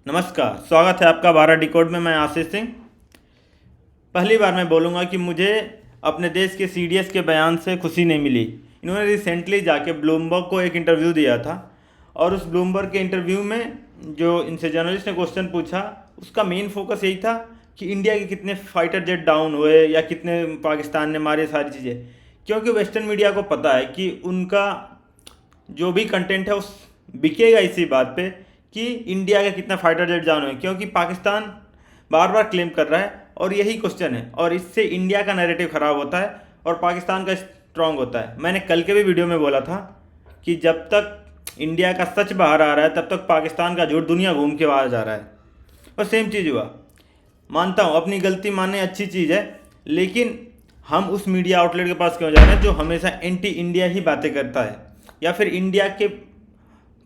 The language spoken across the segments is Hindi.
नमस्कार, स्वागत है आपका 12 डिकोड में। मैं आशीष सिंह। पहली बार मैं बोलूँगा कि मुझे अपने देश के सीडीएस के बयान से खुशी नहीं मिली। इन्होंने रिसेंटली जाके ब्लूमबर्ग को एक इंटरव्यू दिया था और उस ब्लूमबर्ग के इंटरव्यू में जो इनसे जर्नलिस्ट ने क्वेश्चन पूछा, उसका मेन फोकस यही था कि इंडिया के कितने फाइटर जेट डाउन हुए या कितने पाकिस्तान ने मारे, सारी चीज़ें। क्योंकि वेस्टर्न मीडिया को पता है कि उनका जो भी कंटेंट है उस बिकेगा इसी बात पे कि इंडिया के कितना फाइटर जेट डाउन हुए, क्योंकि पाकिस्तान बार बार क्लेम कर रहा है और यही क्वेश्चन है, और इससे इंडिया का नैरेटिव ख़राब होता है और पाकिस्तान का स्ट्रॉन्ग होता है। मैंने कल के भी वीडियो में बोला था कि जब तक इंडिया का सच बाहर आ रहा है तब तक पाकिस्तान का झूठ दुनिया घूम के बाहर जा रहा है। और सेम चीज़ हुआ। मानता हूँ अपनी गलती मानने अच्छी चीज़ है, लेकिन हम उस मीडिया आउटलेट के पास क्यों जा रहे हैं जो हमेशा एंटी इंडिया ही बातें करता है या फिर इंडिया के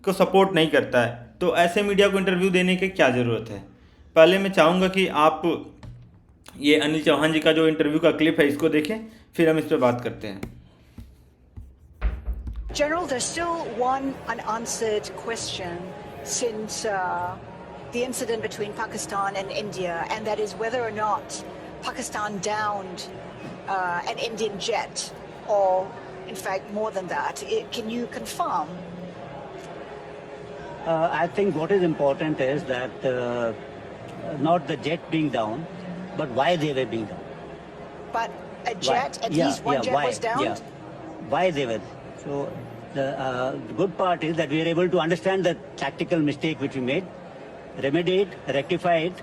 को सपोर्ट नहीं करता है। तो ऐसे मीडिया को इंटरव्यू देने की क्या ज़रूरत है। पहले मैं चाहूँगा कि आप ये अनिल चौहान जी का जो इंटरव्यू का क्लिप है इसको देखें, फिर हम इस पर बात करते हैं। General, there's still one unanswered question since the incident between Pakistan and India, and that is whether or not Pakistan downed an Indian jet, or in fact more than that. Can you confirm? I think what is important is that not the jet being down, but why they were being down. But a jet, Why? at least one jet why? was downed? Yeah. Why they were. So the good part is that we are able to understand the tactical mistake which we made, remedy it, rectify it,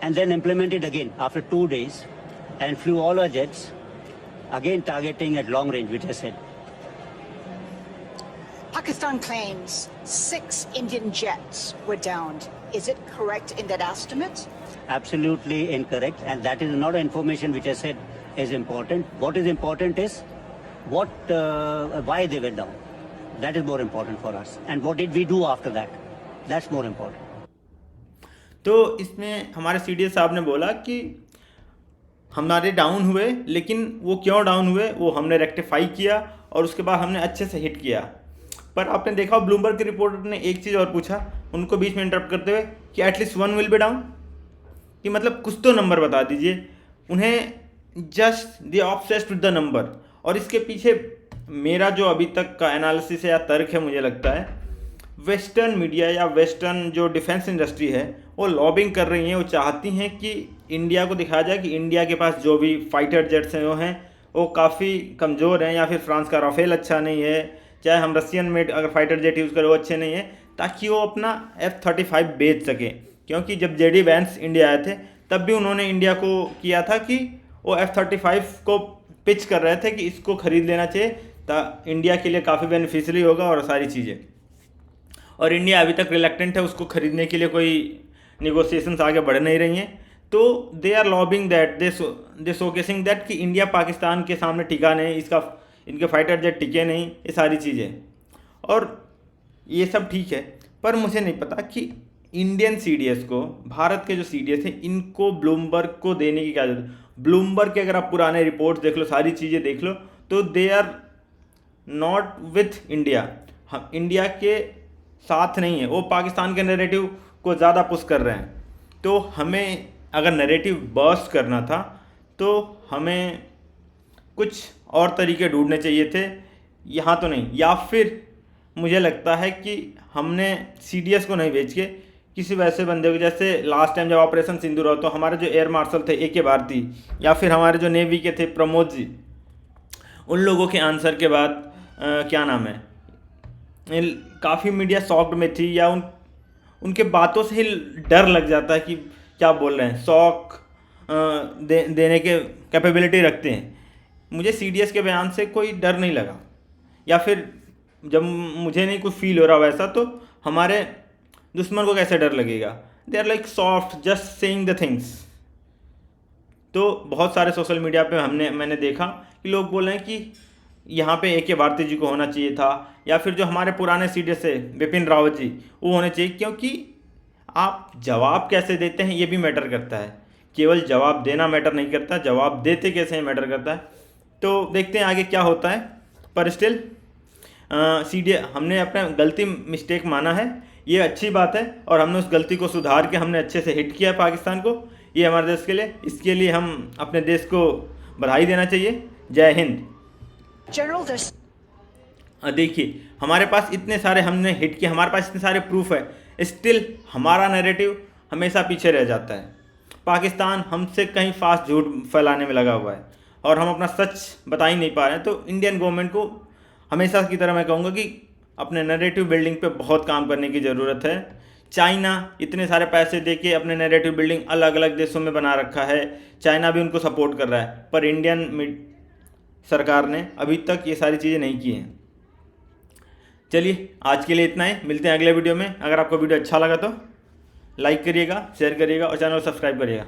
and then implement it again after 2 days, and flew all our jets, again targeting at long range, which I said. Pakistan claims 6 Indian jets were downed. Is it correct in that estimate? Absolutely incorrect, and that is not information which I said is important. What is important is why they were down. That is more important for us. And what did we do after that? That's more important. तो इसमें हमारे सीडीएस साहब ने बोला कि हमारे डाउन हुए, लेकिन वो क्यों डाउन हुए वो हमने रेक्टिफाई किया और उसके बाद हमने अच्छे से हिट किया। पर आपने देखा ब्लूमबर्ग के रिपोर्टर ने एक चीज़ और पूछा उनको बीच में इंटरप्ट करते हुए कि एटलीस्ट 1 विल बी डाउन, कि मतलब कुछ तो नंबर बता दीजिए। उन्हें just they obsessed with the number. और इसके पीछे मेरा जो अभी तक का एनालिसिस या तर्क है, मुझे लगता है वेस्टर्न मीडिया या वेस्टर्न जो डिफेंस इंडस्ट्री है वो लॉबिंग कर रही हैं। वो चाहती हैं कि इंडिया को दिखाया जाए कि इंडिया के पास जो भी फाइटर जेट्स हैं वो काफ़ी कमज़ोर हैं, या फिर फ्रांस का राफेल अच्छा नहीं है, चाहे हम रशियन मेड अगर फाइटर जेट यूज़ करें वो अच्छे नहीं है, ताकि वो अपना F-35 बेच सकें। क्योंकि जब JD वैंस इंडिया आए थे तब भी उन्होंने इंडिया को किया था कि वो F-35 को पिच कर रहे थे कि इसको ख़रीद लेना चाहिए, इंडिया के लिए काफ़ी बेनिफिशियरी होगा और सारी चीज़ें। और इंडिया अभी तक रिलेक्टेंट है, उसको ख़रीदने के लिए कोई नेगोशिएशंस आगे बढ़ नहीं रही हैं। तो they are lobbying that, they showcasing that कि इंडिया पाकिस्तान के सामने टिका नहीं, इनके फाइटर जेट टिके नहीं, ये सारी चीज़ें। और ये सब ठीक है, पर मुझे नहीं पता कि इंडियन सीडीएस को, भारत के जो सीडीएस हैं, इनको ब्लूमबर्ग को देने की क्या जरूरत है। ब्लूमबर्ग के अगर आप पुराने रिपोर्ट्स देख लो, सारी चीज़ें देख लो, तो they are not with India, हम इंडिया के साथ नहीं है। वो पाकिस्तान के नैरेटिव को ज़्यादा पुश कर रहे हैं। तो हमें अगर नैरेटिव बर्स्ट करना था तो हमें कुछ और तरीके ढूंढने चाहिए थे, यहाँ तो नहीं। या फिर मुझे लगता है कि हमने सीडीएस को नहीं भेज के किसी वैसे बंदे को, जैसे लास्ट टाइम जब ऑपरेशन सिंदूर हो तो हमारे जो एयर मार्शल थे AK भारती, या फिर हमारे जो नेवी के थे प्रमोद जी, उन लोगों के आंसर के बाद क्या नाम है, काफ़ी मीडिया शॉक्ड में थी, या उनके बातों से ही डर लग जाता है कि क्या बोल रहे हैं, शॉक देने के कैपेबिलिटी रखते हैं। मुझे सीडीएस के बयान से कोई डर नहीं लगा, या फिर जब मुझे नहीं कुछ फील हो रहा वैसा, तो हमारे दुश्मन को कैसे डर लगेगा। They are like soft, just saying the things. तो बहुत सारे सोशल मीडिया पे मैंने देखा कि लोग बोल रहे हैं कि यहाँ पे AK भारती जी को होना चाहिए था, या फिर जो हमारे पुराने सीडीएस है बिपिन रावत जी, वो होने चाहिए। क्योंकि आप जवाब कैसे देते हैं ये भी मैटर करता है, केवल जवाब देना मैटर नहीं करता, जवाब देते कैसे हैं मैटर करता है। तो देखते हैं आगे क्या होता है। पर स्टिल हमने अपना गलती मिस्टेक माना है, ये अच्छी बात है और हमने उस गलती को सुधार के हमने अच्छे से हिट किया पाकिस्तान को। ये हमारे देश के लिए, इसके लिए हम अपने देश को बधाई देना चाहिए। जय हिंद। General, there's देखिए हमारे पास इतने सारे हमने हिट किए, हमारे पास इतने सारे प्रूफ है, स्टिल हमारा नैरेटिव हमेशा पीछे रह जाता है। पाकिस्तान हमसे कहीं फास्ट झूठ फैलाने में लगा हुआ है और हम अपना सच बता ही नहीं पा रहे हैं। तो इंडियन गवर्नमेंट को हमेशा की तरह मैं कहूँगा कि अपने नैरेटिव बिल्डिंग पे बहुत काम करने की ज़रूरत है। चाइना इतने सारे पैसे दे के अपने नैरेटिव बिल्डिंग अलग अलग देशों में बना रखा है, चाइना भी उनको सपोर्ट कर रहा है, पर इंडियन सरकार ने अभी तक ये सारी चीज़ें नहीं की हैं। चलिए आज के लिए इतना ही, मिलते हैं अगले वीडियो में। अगर आपको वीडियो अच्छा लगा तो लाइक करिएगा, शेयर करिएगा और चैनल को सब्सक्राइब करिएगा।